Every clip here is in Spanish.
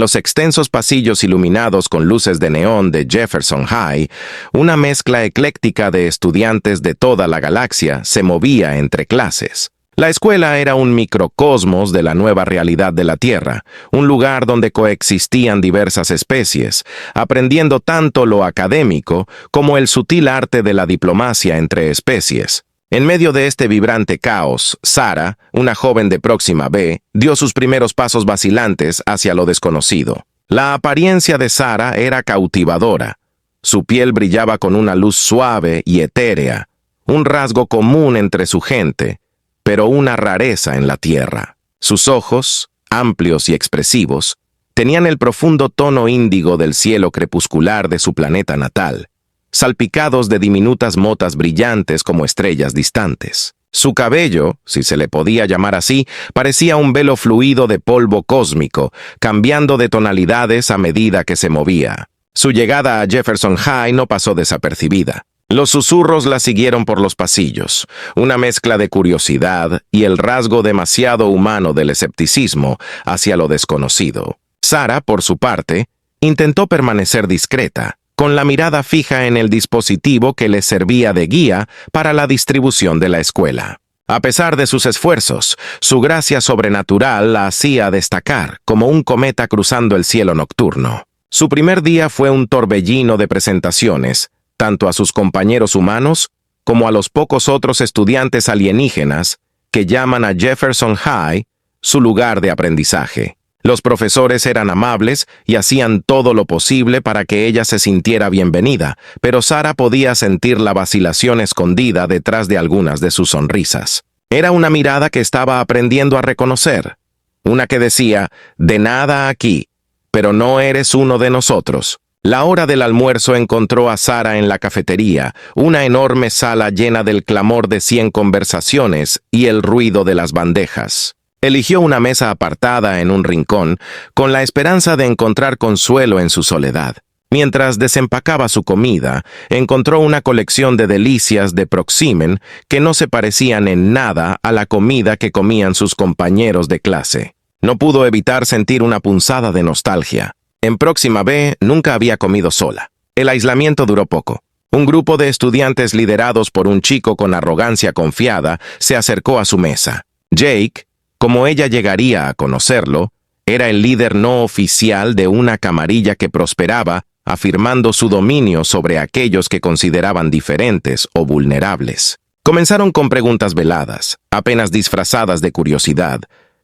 En los extensos pasillos iluminados con luces de neón de Jefferson High, una mezcla ecléctica de estudiantes de toda la galaxia se movía entre clases. La escuela era un microcosmos de la nueva realidad de la Tierra, un lugar donde coexistían diversas especies, aprendiendo tanto lo académico como el sutil arte de la diplomacia entre especies. En medio de este vibrante caos, Sarah, una joven de Próxima B, dio sus primeros pasos vacilantes hacia lo desconocido. La apariencia de Sarah era cautivadora. Su piel brillaba con una luz suave y etérea, un rasgo común entre su gente, pero una rareza en la Tierra. Sus ojos, amplios y expresivos, tenían el profundo tono índigo del cielo crepuscular de su planeta natal, salpicados de diminutas motas brillantes como estrellas distantes. Su cabello, si se le podía llamar así, parecía un velo fluido de polvo cósmico, cambiando de tonalidades a medida que se movía. Su llegada a Jefferson High no pasó desapercibida. Los susurros la siguieron por los pasillos, una mezcla de curiosidad y el rasgo demasiado humano del escepticismo hacia lo desconocido. Sarah, por su parte, intentó permanecer discreta, con la mirada fija en el dispositivo que le servía de guía para la distribución de la escuela. A pesar de sus esfuerzos, su gracia sobrenatural la hacía destacar como un cometa cruzando el cielo nocturno. Su primer día fue un torbellino de presentaciones, tanto a sus compañeros humanos como a los pocos otros estudiantes alienígenas que llaman a Jefferson High su lugar de aprendizaje. Los profesores eran amables y hacían todo lo posible para que ella se sintiera bienvenida, pero Sarah podía sentir la vacilación escondida detrás de algunas de sus sonrisas. Era una mirada que estaba aprendiendo a reconocer, una que decía, de nada aquí, pero no eres uno de nosotros. La hora del almuerzo encontró a Sarah en la cafetería, una enorme sala llena del clamor de 100 conversaciones y el ruido de las bandejas. Eligió una mesa apartada en un rincón, con la esperanza de encontrar consuelo en su soledad. Mientras desempacaba su comida, encontró una colección de delicias de Proximen que no se parecían en nada a la comida que comían sus compañeros de clase. No pudo evitar sentir una punzada de nostalgia. En Próxima B nunca había comido sola. El aislamiento duró poco. Un grupo de estudiantes liderados por un chico con arrogancia confiada se acercó a su mesa. Jake, como ella llegaría a conocerlo, era el líder no oficial de una camarilla que prosperaba, afirmando su dominio sobre aquellos que consideraban diferentes o vulnerables. Comenzaron con preguntas veladas, apenas disfrazadas de curiosidad,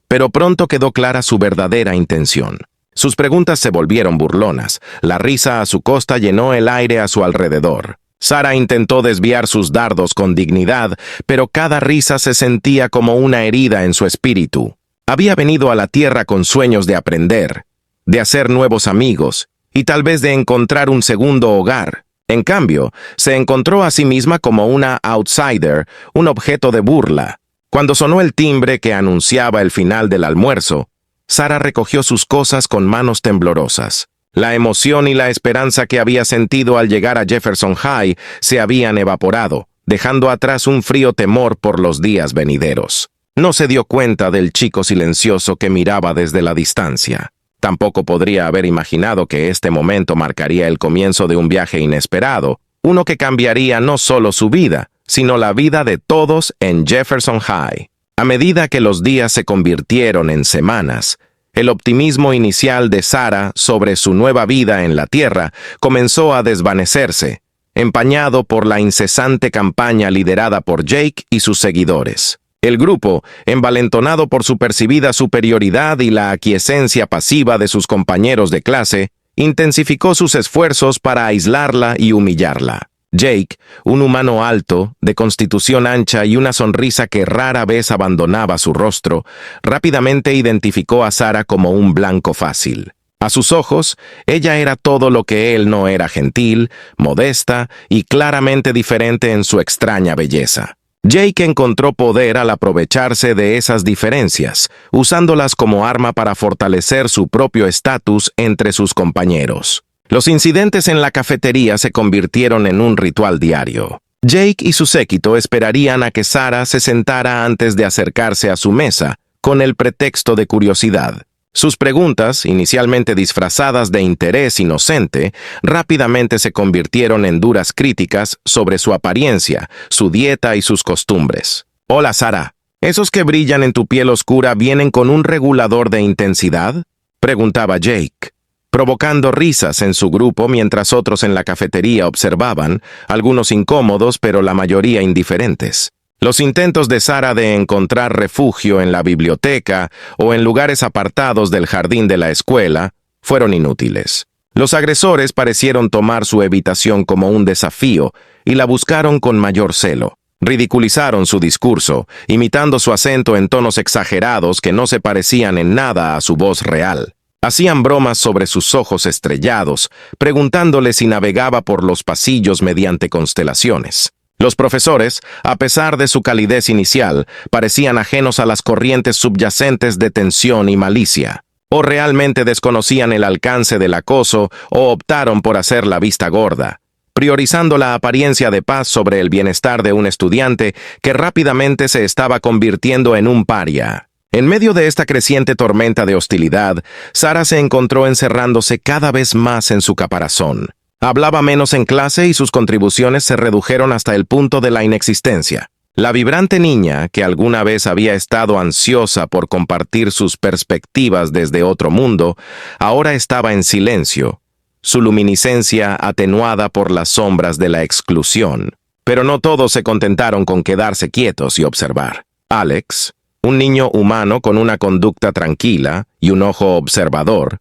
pero pronto quedó clara su verdadera intención. Sus preguntas se volvieron burlonas. La risa a su costa llenó el aire a su alrededor. Sarah intentó desviar sus dardos con dignidad, pero cada risa se sentía como una herida en su espíritu. Había venido a la Tierra con sueños de aprender, de hacer nuevos amigos y tal vez de encontrar un segundo hogar. En cambio, se encontró a sí misma como una outsider, un objeto de burla. Cuando sonó el timbre que anunciaba el final del almuerzo, Sarah recogió sus cosas con manos temblorosas. La emoción y la esperanza que había sentido al llegar a Jefferson High se habían evaporado, dejando atrás un frío temor por los días venideros. No se dio cuenta del chico silencioso que miraba desde la distancia. Tampoco podría haber imaginado que este momento marcaría el comienzo de un viaje inesperado, uno que cambiaría no solo su vida, sino la vida de todos en Jefferson High. A medida que los días se convirtieron en semanas, el optimismo inicial de Sarah sobre su nueva vida en la Tierra comenzó a desvanecerse, empañado por la incesante campaña liderada por Jake y sus seguidores. El grupo, envalentonado por su percibida superioridad y la aquiescencia pasiva de sus compañeros de clase, intensificó sus esfuerzos para aislarla y humillarla. Jake, un humano alto, de constitución ancha y una sonrisa que rara vez abandonaba su rostro, rápidamente identificó a Sarah como un blanco fácil. A sus ojos, ella era todo lo que él no era: gentil, modesta y claramente diferente en su extraña belleza. Jake encontró poder al aprovecharse de esas diferencias, usándolas como arma para fortalecer su propio estatus entre sus compañeros. Los incidentes en la cafetería se convirtieron en un ritual diario. Jake y su séquito esperarían a que Sarah se sentara antes de acercarse a su mesa, con el pretexto de curiosidad. Sus preguntas, inicialmente disfrazadas de interés inocente, rápidamente se convirtieron en duras críticas sobre su apariencia, su dieta y sus costumbres. «Hola, Sara. ¿Esos que brillan en tu piel oscura vienen con un regulador de intensidad?», preguntaba Jake, provocando risas en su grupo mientras otros en la cafetería observaban, algunos incómodos pero la mayoría indiferentes. Los intentos de Sara de encontrar refugio en la biblioteca o en lugares apartados del jardín de la escuela fueron inútiles. Los agresores parecieron tomar su evitación como un desafío y la buscaron con mayor celo. Ridiculizaron su discurso, imitando su acento en tonos exagerados que no se parecían en nada a su voz real. Hacían bromas sobre sus ojos estrellados, preguntándole si navegaba por los pasillos mediante constelaciones. Los profesores, a pesar de su calidez inicial, parecían ajenos a las corrientes subyacentes de tensión y malicia. O realmente desconocían el alcance del acoso o optaron por hacer la vista gorda, priorizando la apariencia de paz sobre el bienestar de un estudiante que rápidamente se estaba convirtiendo en un paria. En medio de esta creciente tormenta de hostilidad, Sara se encontró encerrándose cada vez más en su caparazón. Hablaba menos en clase y sus contribuciones se redujeron hasta el punto de la inexistencia. La vibrante niña, que alguna vez había estado ansiosa por compartir sus perspectivas desde otro mundo, ahora estaba en silencio, su luminiscencia atenuada por las sombras de la exclusión. Pero no todos se contentaron con quedarse quietos y observar. Alex, un niño humano con una conducta tranquila y un ojo observador,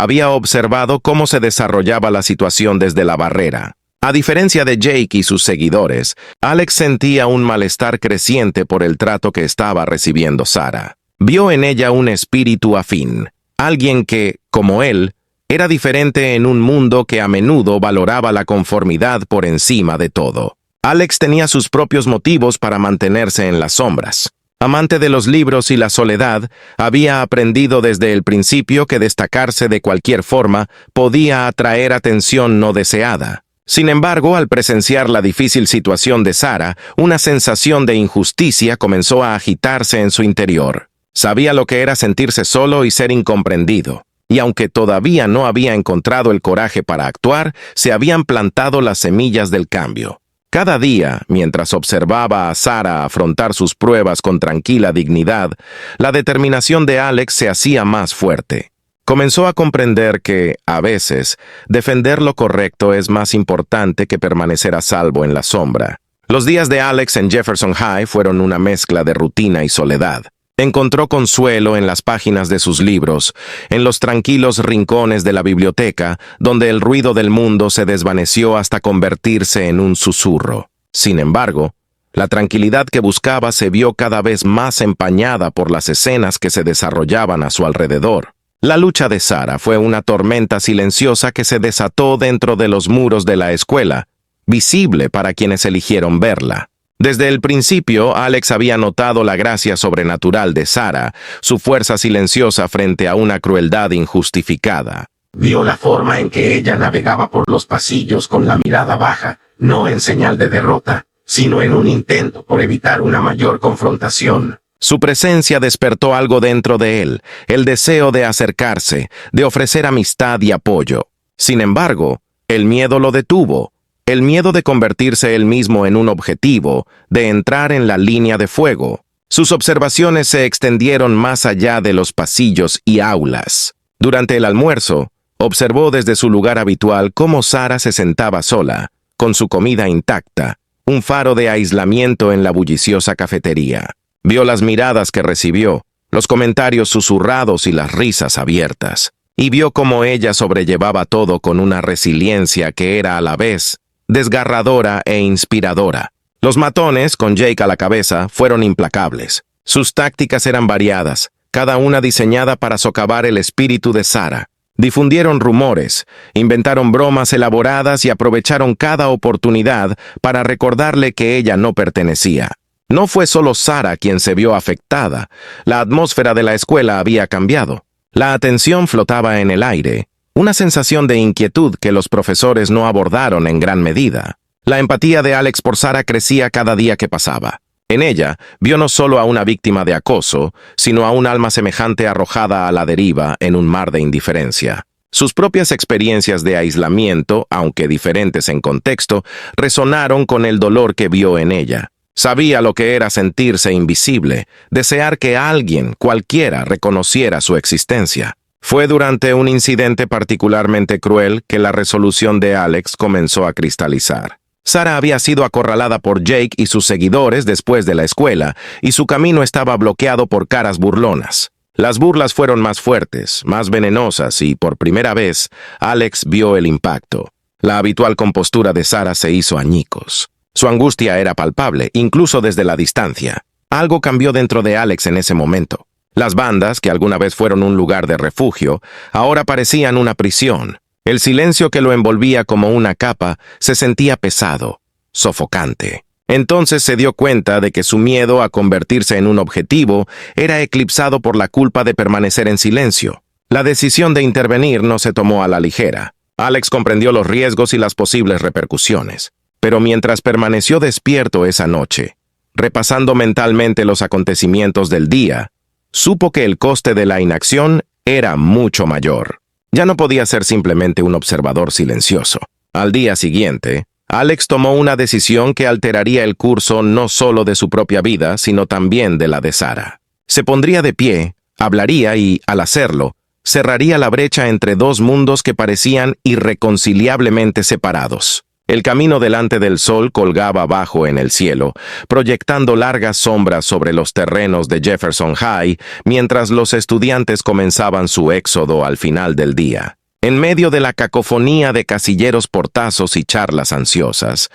había observado cómo se desarrollaba la situación desde la barrera. A diferencia de Jake y sus seguidores, Alex sentía un malestar creciente por el trato que estaba recibiendo Sara. Vio en ella un espíritu afín, alguien que, como él, era diferente en un mundo que a menudo valoraba la conformidad por encima de todo. Alex tenía sus propios motivos para mantenerse en las sombras. Amante de los libros y la soledad, había aprendido desde el principio que destacarse de cualquier forma podía atraer atención no deseada. Sin embargo, al presenciar la difícil situación de Sara, una sensación de injusticia comenzó a agitarse en su interior. Sabía lo que era sentirse solo y ser incomprendido. Y aunque todavía no había encontrado el coraje para actuar, se habían plantado las semillas del cambio. Cada día, mientras observaba a Sara afrontar sus pruebas con tranquila dignidad, la determinación de Alex se hacía más fuerte. Comenzó a comprender que, a veces, defender lo correcto es más importante que permanecer a salvo en la sombra. Los días de Alex en Jefferson High fueron una mezcla de rutina y soledad. Encontró consuelo en las páginas de sus libros, en los tranquilos rincones de la biblioteca, donde el ruido del mundo se desvaneció hasta convertirse en un susurro. Sin embargo, la tranquilidad que buscaba se vio cada vez más empañada por las escenas que se desarrollaban a su alrededor. La lucha de Sara fue una tormenta silenciosa que se desató dentro de los muros de la escuela, visible para quienes eligieron verla. Desde el principio, Alex había notado la gracia sobrenatural de Sara, su fuerza silenciosa frente a una crueldad injustificada. Vio la forma en que ella navegaba por los pasillos con la mirada baja, no en señal de derrota, sino en un intento por evitar una mayor confrontación. Su presencia despertó algo dentro de él, el deseo de acercarse, de ofrecer amistad y apoyo. Sin embargo, el miedo lo detuvo. El miedo de convertirse él mismo en un objetivo, de entrar en la línea de fuego. Sus observaciones se extendieron más allá de los pasillos y aulas. Durante el almuerzo, observó desde su lugar habitual cómo Sara se sentaba sola, con su comida intacta, un faro de aislamiento en la bulliciosa cafetería. Vio las miradas que recibió, los comentarios susurrados y las risas abiertas, y vio cómo ella sobrellevaba todo con una resiliencia que era a la vez desgarradora e inspiradora. Los matones, con Jake a la cabeza, fueron implacables. Sus tácticas eran variadas, cada una diseñada para socavar el espíritu de Sara. Difundieron rumores, inventaron bromas elaboradas y aprovecharon cada oportunidad para recordarle que ella no pertenecía. No fue solo Sara quien se vio afectada, la atmósfera de la escuela había cambiado. La atención flotaba en el aire, una sensación de inquietud que los profesores no abordaron en gran medida. La empatía de Alex por Sara crecía cada día que pasaba. En ella, vio no solo a una víctima de acoso, sino a un alma semejante arrojada a la deriva en un mar de indiferencia. Sus propias experiencias de aislamiento, aunque diferentes en contexto, resonaron con el dolor que vio en ella. Sabía lo que era sentirse invisible, desear que alguien, cualquiera, reconociera su existencia. Fue durante un incidente particularmente cruel que la resolución de Alex comenzó a cristalizar. Sarah había sido acorralada por Jake y sus seguidores después de la escuela, y su camino estaba bloqueado por caras burlonas. Las burlas fueron más fuertes, más venenosas, y por primera vez, Alex vio el impacto. La habitual compostura de Sarah se hizo añicos. Su angustia era palpable, incluso desde la distancia. Algo cambió dentro de Alex en ese momento. Las bandas, que alguna vez fueron un lugar de refugio, ahora parecían una prisión. El silencio que lo envolvía como una capa se sentía pesado, sofocante. Entonces se dio cuenta de que su miedo a convertirse en un objetivo era eclipsado por la culpa de permanecer en silencio. La decisión de intervenir no se tomó a la ligera. Alex comprendió los riesgos y las posibles repercusiones. Pero mientras permaneció despierto esa noche, repasando mentalmente los acontecimientos del día, supo que el coste de la inacción era mucho mayor. Ya no podía ser simplemente un observador silencioso. Al día siguiente, Alex tomó una decisión que alteraría el curso no solo de su propia vida, sino también de la de Sarah. Se pondría de pie, hablaría y, al hacerlo, cerraría la brecha entre dos mundos que parecían irreconciliablemente separados. El camino delante del sol colgaba bajo en el cielo, proyectando largas sombras sobre los terrenos de Jefferson High, mientras los estudiantes comenzaban su éxodo al final del día. En medio de la cacofonía de casilleros portazos y charlas ansiosas,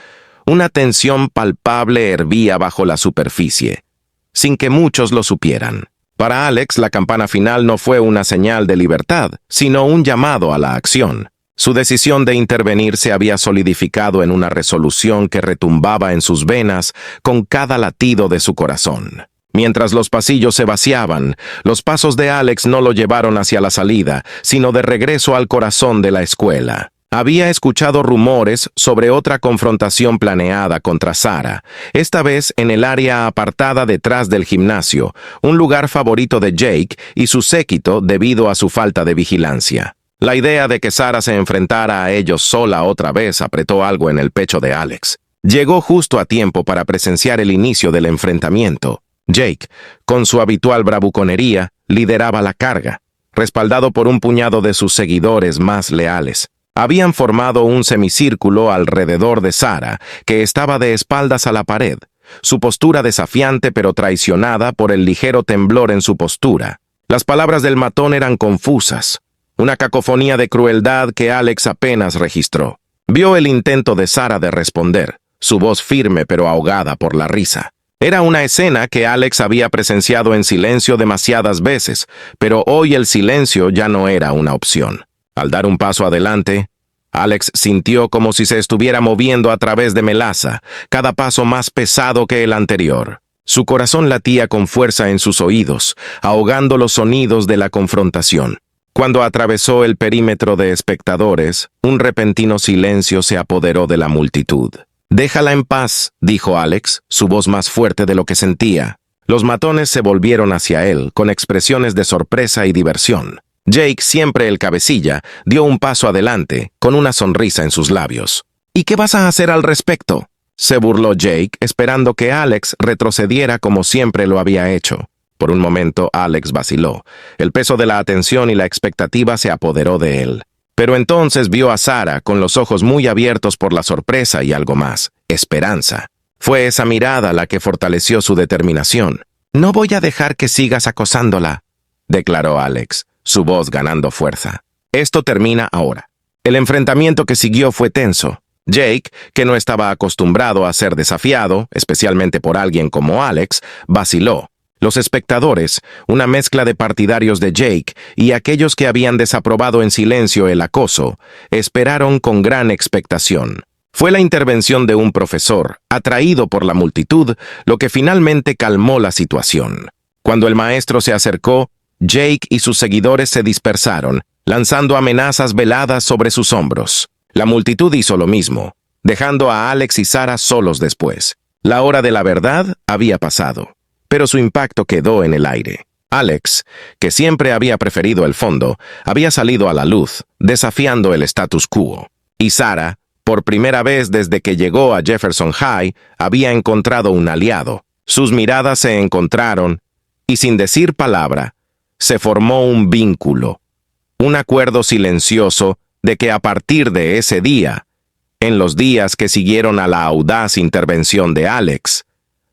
una tensión palpable hervía bajo la superficie, sin que muchos lo supieran. Para Alex, la campana final no fue una señal de libertad, sino un llamado a la acción. Su decisión de intervenir se había solidificado en una resolución que retumbaba en sus venas con cada latido de su corazón. Mientras los pasillos se vaciaban, los pasos de Alex no lo llevaron hacia la salida, sino de regreso al corazón de la escuela. Había escuchado rumores sobre otra confrontación planeada contra Sarah, esta vez en el área apartada detrás del gimnasio, un lugar favorito de Jake y su séquito debido a su falta de vigilancia. La idea de que Sarah se enfrentara a ellos sola otra vez apretó algo en el pecho de Alex. Llegó justo a tiempo para presenciar el inicio del enfrentamiento. Jake, con su habitual bravuconería, lideraba la carga, respaldado por un puñado de sus seguidores más leales. Habían formado un semicírculo alrededor de Sarah, que estaba de espaldas a la pared, su postura desafiante pero traicionada por el ligero temblor en su postura. Las palabras del matón eran confusas. Una cacofonía de crueldad que Alex apenas registró. Vio el intento de Sarah de responder, su voz firme pero ahogada por la risa. Era una escena que Alex había presenciado en silencio demasiadas veces, pero hoy el silencio ya no era una opción. Al dar un paso adelante, Alex sintió como si se estuviera moviendo a través de melaza, cada paso más pesado que el anterior. Su corazón latía con fuerza en sus oídos, ahogando los sonidos de la confrontación. Cuando atravesó el perímetro de espectadores, un repentino silencio se apoderó de la multitud. «Déjala en paz», dijo Alex, su voz más fuerte de lo que sentía. Los matones se volvieron hacia él, con expresiones de sorpresa y diversión. Jake, siempre el cabecilla, dio un paso adelante, con una sonrisa en sus labios. «¿Y qué vas a hacer al respecto?», se burló Jake, esperando que Alex retrocediera como siempre lo había hecho. Por un momento, Alex vaciló. El peso de la atención y la expectativa se apoderó de él. Pero entonces vio a Sarah con los ojos muy abiertos por la sorpresa y algo más, esperanza. Fue esa mirada la que fortaleció su determinación. «No voy a dejar que sigas acosándola», declaró Alex, su voz ganando fuerza. «Esto termina ahora». El enfrentamiento que siguió fue tenso. Jake, que no estaba acostumbrado a ser desafiado, especialmente por alguien como Alex, vaciló. Los espectadores, una mezcla de partidarios de Jake y aquellos que habían desaprobado en silencio el acoso, esperaron con gran expectación. Fue la intervención de un profesor, atraído por la multitud, lo que finalmente calmó la situación. Cuando el maestro se acercó, Jake y sus seguidores se dispersaron, lanzando amenazas veladas sobre sus hombros. La multitud hizo lo mismo, dejando a Alex y Sarah solos después. La hora de la verdad había pasado, pero su impacto quedó en el aire. Alex, que siempre había preferido el fondo, había salido a la luz, desafiando el status quo. Y Sarah, por primera vez desde que llegó a Jefferson High, había encontrado un aliado. Sus miradas se encontraron, y sin decir palabra, se formó un vínculo, un acuerdo silencioso de que a partir de ese día, en los días que siguieron a la audaz intervención de Alex,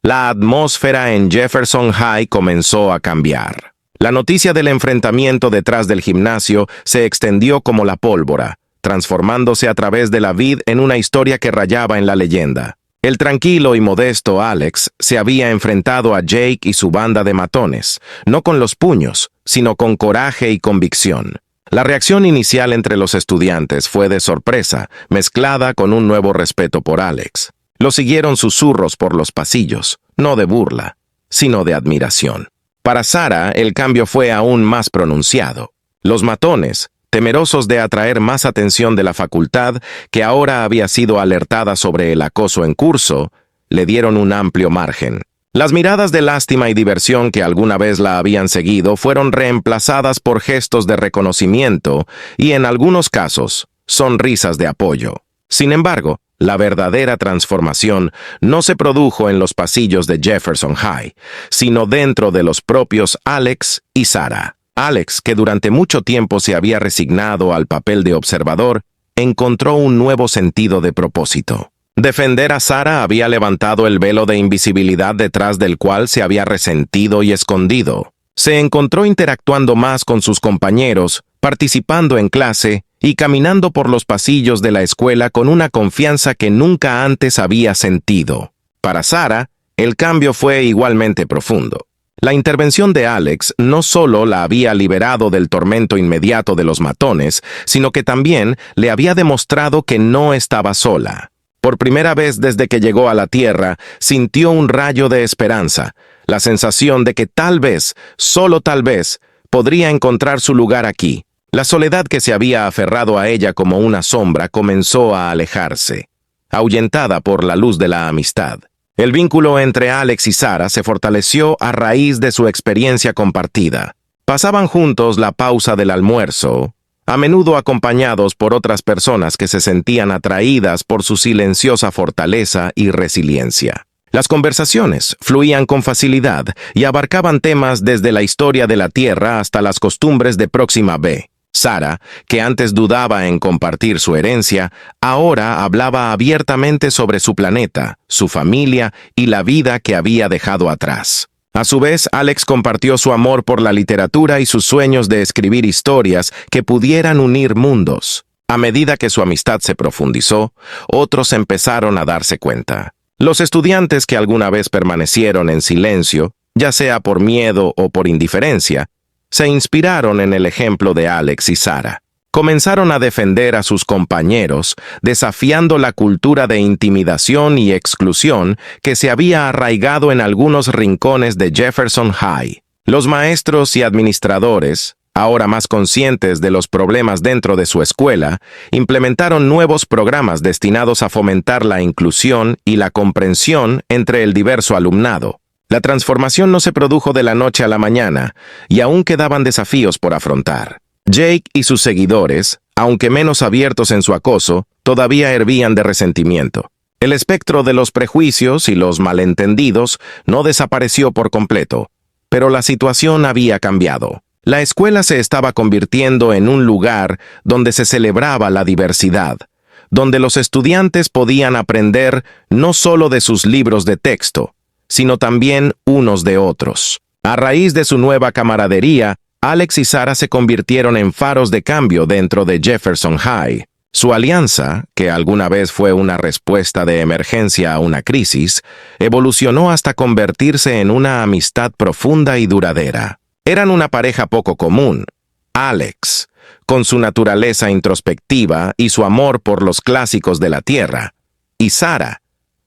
la atmósfera en Jefferson High comenzó a cambiar. La noticia del enfrentamiento detrás del gimnasio se extendió como la pólvora, transformándose a través de la vid en una historia que rayaba en la leyenda. El tranquilo y modesto Alex se había enfrentado a Jake y su banda de matones, no con los puños, sino con coraje y convicción. La reacción inicial entre los estudiantes fue de sorpresa, mezclada con un nuevo respeto por Alex. Lo siguieron susurros por los pasillos, no de burla, sino de admiración. Para Sarah, el cambio fue aún más pronunciado. Los matones, temerosos de atraer más atención de la facultad, que ahora había sido alertada sobre el acoso en curso, le dieron un amplio margen. Las miradas de lástima y diversión que alguna vez la habían seguido fueron reemplazadas por gestos de reconocimiento y, en algunos casos, sonrisas de apoyo. Sin embargo, la verdadera transformación no se produjo en los pasillos de Jefferson High, sino dentro de los propios Alex y Sarah. Alex, que durante mucho tiempo se había resignado al papel de observador, encontró un nuevo sentido de propósito. Defender a Sarah había levantado el velo de invisibilidad detrás del cual se había resentido y escondido. Se encontró interactuando más con sus compañeros, participando en clase y caminando por los pasillos de la escuela con una confianza que nunca antes había sentido. Para Sarah, el cambio fue igualmente profundo. La intervención de Alex no solo la había liberado del tormento inmediato de los matones, sino que también le había demostrado que no estaba sola. Por primera vez desde que llegó a la Tierra, sintió un rayo de esperanza, la sensación de que tal vez, solo tal vez, podría encontrar su lugar aquí. La soledad que se había aferrado a ella como una sombra comenzó a alejarse, ahuyentada por la luz de la amistad. El vínculo entre Alex y Sarah se fortaleció a raíz de su experiencia compartida. Pasaban juntos la pausa del almuerzo, a menudo acompañados por otras personas que se sentían atraídas por su silenciosa fortaleza y resiliencia. Las conversaciones fluían con facilidad y abarcaban temas desde la historia de la Tierra hasta las costumbres de Próxima B. Sarah, que antes dudaba en compartir su herencia, ahora hablaba abiertamente sobre su planeta, su familia y la vida que había dejado atrás. A su vez, Alex compartió su amor por la literatura y sus sueños de escribir historias que pudieran unir mundos. A medida que su amistad se profundizó, otros empezaron a darse cuenta. Los estudiantes que alguna vez permanecieron en silencio, ya sea por miedo o por indiferencia, se inspiraron en el ejemplo de Alex y Sarah. Comenzaron a defender a sus compañeros, desafiando la cultura de intimidación y exclusión que se había arraigado en algunos rincones de Jefferson High. Los maestros y administradores, ahora más conscientes de los problemas dentro de su escuela, implementaron nuevos programas destinados a fomentar la inclusión y la comprensión entre el diverso alumnado. La transformación no se produjo de la noche a la mañana, y aún quedaban desafíos por afrontar. Jake y sus seguidores, aunque menos abiertos en su acoso, todavía hervían de resentimiento. El espectro de los prejuicios y los malentendidos no desapareció por completo, pero la situación había cambiado. La escuela se estaba convirtiendo en un lugar donde se celebraba la diversidad, donde los estudiantes podían aprender no solo de sus libros de texto, sino también unos de otros. A raíz de su nueva camaradería, Alex y Sarah se convirtieron en faros de cambio dentro de Jefferson High. Su alianza, que alguna vez fue una respuesta de emergencia a una crisis, evolucionó hasta convertirse en una amistad profunda y duradera. Eran una pareja poco común. Alex, con su naturaleza introspectiva y su amor por los clásicos de la Tierra, y Sarah,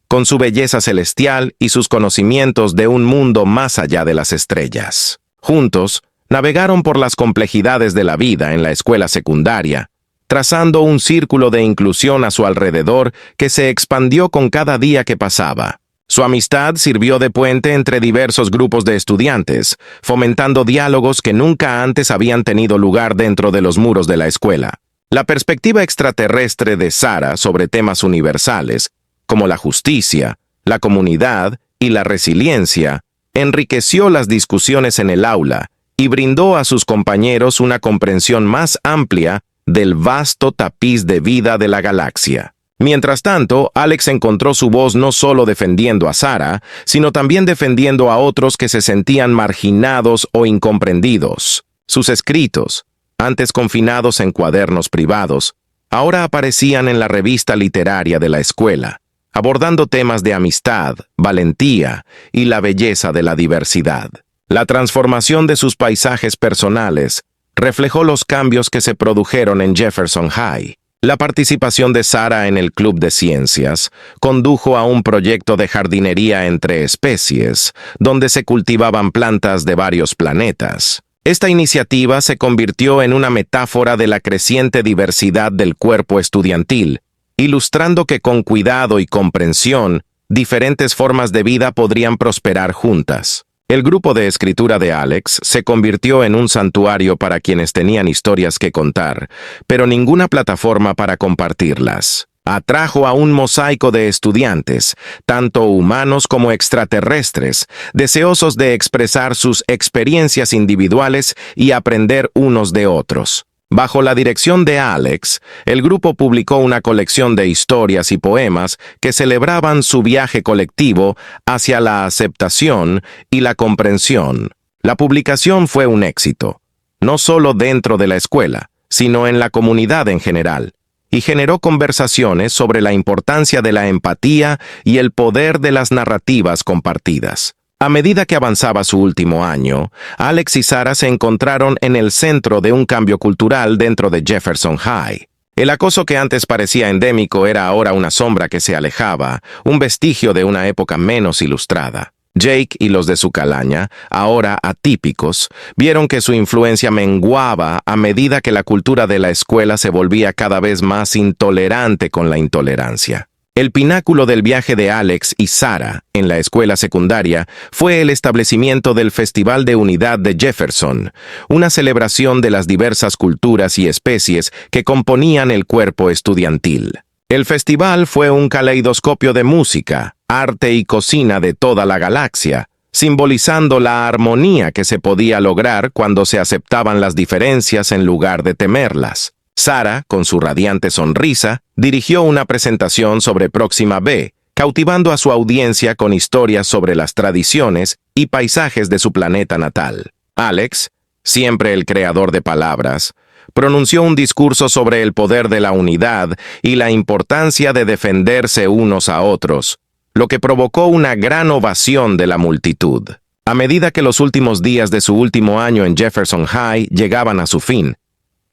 con su belleza celestial y sus conocimientos de un mundo más allá de las estrellas. Juntos, navegaron por las complejidades de la vida en la escuela secundaria, trazando un círculo de inclusión a su alrededor que se expandió con cada día que pasaba. Su amistad sirvió de puente entre diversos grupos de estudiantes, fomentando diálogos que nunca antes habían tenido lugar dentro de los muros de la escuela. La perspectiva extraterrestre de Sarah sobre temas universales, como la justicia, la comunidad y la resiliencia, enriqueció las discusiones en el aula y brindó a sus compañeros una comprensión más amplia del vasto tapiz de vida de la galaxia. Mientras tanto, Alex encontró su voz no solo defendiendo a Sarah, sino también defendiendo a otros que se sentían marginados o incomprendidos. Sus escritos, antes confinados en cuadernos privados, ahora aparecían en la revista literaria de la escuela, abordando temas de amistad, valentía y la belleza de la diversidad. La transformación de sus paisajes personales reflejó los cambios que se produjeron en Jefferson High. La participación de Sarah en el Club de Ciencias condujo a un proyecto de jardinería entre especies, donde se cultivaban plantas de varios planetas. Esta iniciativa se convirtió en una metáfora de la creciente diversidad del cuerpo estudiantil, ilustrando que con cuidado y comprensión, diferentes formas de vida podrían prosperar juntas. El grupo de escritura de Alex se convirtió en un santuario para quienes tenían historias que contar, pero ninguna plataforma para compartirlas. Atrajo a un mosaico de estudiantes, tanto humanos como extraterrestres, deseosos de expresar sus experiencias individuales y aprender unos de otros. Bajo la dirección de Alex, el grupo publicó una colección de historias y poemas que celebraban su viaje colectivo hacia la aceptación y la comprensión. La publicación fue un éxito, no solo dentro de la escuela, sino en la comunidad en general, y generó conversaciones sobre la importancia de la empatía y el poder de las narrativas compartidas. A medida que avanzaba su último año, Alex y Sarah se encontraron en el centro de un cambio cultural dentro de Jefferson High. El acoso que antes parecía endémico era ahora una sombra que se alejaba, un vestigio de una época menos ilustrada. Jake y los de su calaña, ahora atípicos, vieron que su influencia menguaba a medida que la cultura de la escuela se volvía cada vez más intolerante con la intolerancia. El pináculo del viaje de Alex y Sarah en la escuela secundaria fue el establecimiento del Festival de Unidad de Jefferson, una celebración de las diversas culturas y especies que componían el cuerpo estudiantil. El festival fue un caleidoscopio de música, arte y cocina de toda la galaxia, simbolizando la armonía que se podía lograr cuando se aceptaban las diferencias en lugar de temerlas. Sarah, con su radiante sonrisa, dirigió una presentación sobre Próxima B, cautivando a su audiencia con historias sobre las tradiciones y paisajes de su planeta natal. Alex, siempre el creador de palabras, pronunció un discurso sobre el poder de la unidad y la importancia de defenderse unos a otros, lo que provocó una gran ovación de la multitud. A medida que los últimos días de su último año en Jefferson High llegaban a su fin,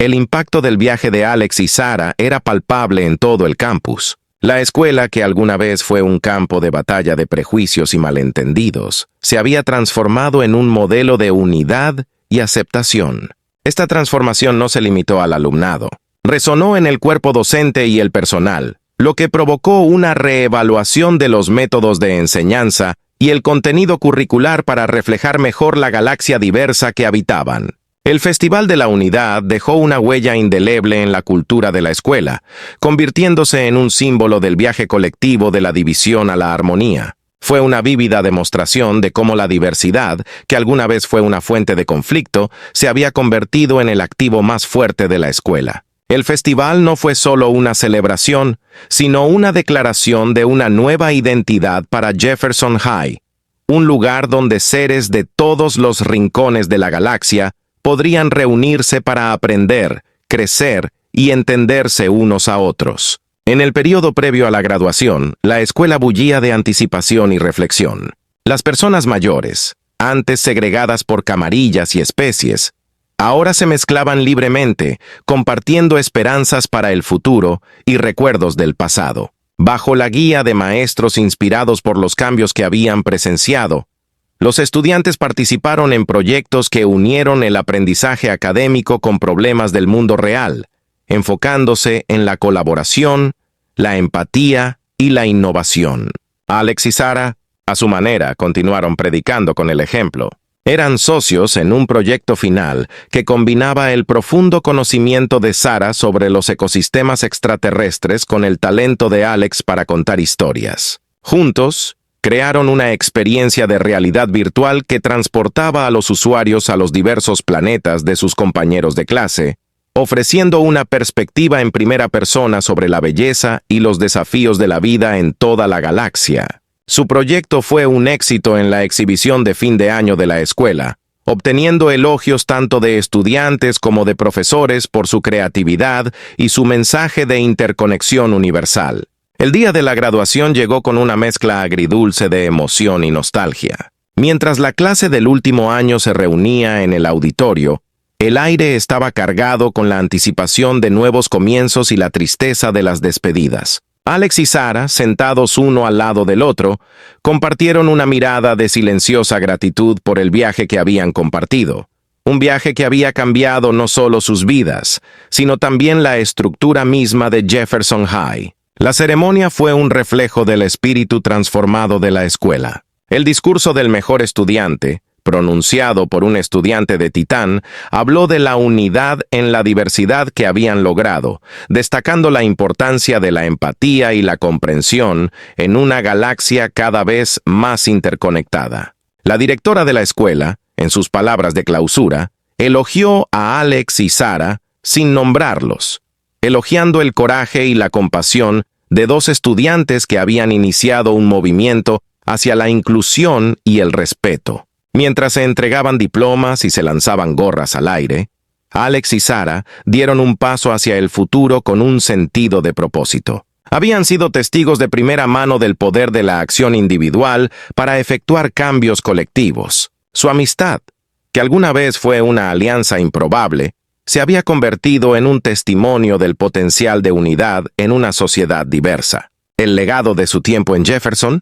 el impacto del viaje de Alex y Sarah era palpable en todo el campus. La escuela, que alguna vez fue un campo de batalla de prejuicios y malentendidos, se había transformado en un modelo de unidad y aceptación. Esta transformación no se limitó al alumnado. Resonó en el cuerpo docente y el personal, lo que provocó una reevaluación de los métodos de enseñanza y el contenido curricular para reflejar mejor la galaxia diversa que habitaban. El Festival de la Unidad dejó una huella indeleble en la cultura de la escuela, convirtiéndose en un símbolo del viaje colectivo de la división a la armonía. Fue una vívida demostración de cómo la diversidad, que alguna vez fue una fuente de conflicto, se había convertido en el activo más fuerte de la escuela. El festival no fue solo una celebración, sino una declaración de una nueva identidad para Jefferson High, un lugar donde seres de todos los rincones de la galaxia podrían reunirse para aprender, crecer y entenderse unos a otros. En el periodo previo a la graduación, la escuela bullía de anticipación y reflexión. Las personas mayores, antes segregadas por camarillas y especies, ahora se mezclaban libremente, compartiendo esperanzas para el futuro y recuerdos del pasado. Bajo la guía de maestros inspirados por los cambios que habían presenciado, los estudiantes participaron en proyectos que unieron el aprendizaje académico con problemas del mundo real, enfocándose en la colaboración, la empatía y la innovación. Alex y Sarah, A su manera, continuaron predicando con el ejemplo. Eran socios en un proyecto final que combinaba el profundo conocimiento de Sarah sobre los ecosistemas extraterrestres con el talento de Alex para contar historias. Juntos, crearon una experiencia de realidad virtual que transportaba a los usuarios a los diversos planetas de sus compañeros de clase, ofreciendo una perspectiva en primera persona sobre la belleza y los desafíos de la vida en toda la galaxia. Su proyecto fue un éxito en la exhibición de fin de año de la escuela, obteniendo elogios tanto de estudiantes como de profesores por su creatividad y su mensaje de interconexión universal. El día de la graduación llegó con una mezcla agridulce de emoción y nostalgia. Mientras la clase del último año se reunía en el auditorio, el aire estaba cargado con la anticipación de nuevos comienzos y la tristeza de las despedidas. Alex y Sarah, sentados uno al lado del otro, compartieron una mirada de silenciosa gratitud por el viaje que habían compartido. Un viaje que había cambiado no solo sus vidas, sino también la estructura misma de Jefferson High. La ceremonia fue un reflejo del espíritu transformado de la escuela. El discurso del mejor estudiante, pronunciado por un estudiante de Titán, habló de la unidad en la diversidad que habían logrado, destacando la importancia de la empatía y la comprensión en una galaxia cada vez más interconectada. La directora de la escuela, en sus palabras de clausura, elogió a Alex y Sarah sin nombrarlos, elogiando el coraje y la compasión de dos estudiantes que habían iniciado un movimiento hacia la inclusión y el respeto. Mientras se entregaban diplomas y se lanzaban gorras al aire, Alex y Sarah dieron un paso hacia el futuro con un sentido de propósito. Habían sido testigos de primera mano del poder de la acción individual para efectuar cambios colectivos. Su amistad, que alguna vez fue una alianza improbable, se había convertido en un testimonio del potencial de unidad en una sociedad diversa. El legado de su tiempo en Jefferson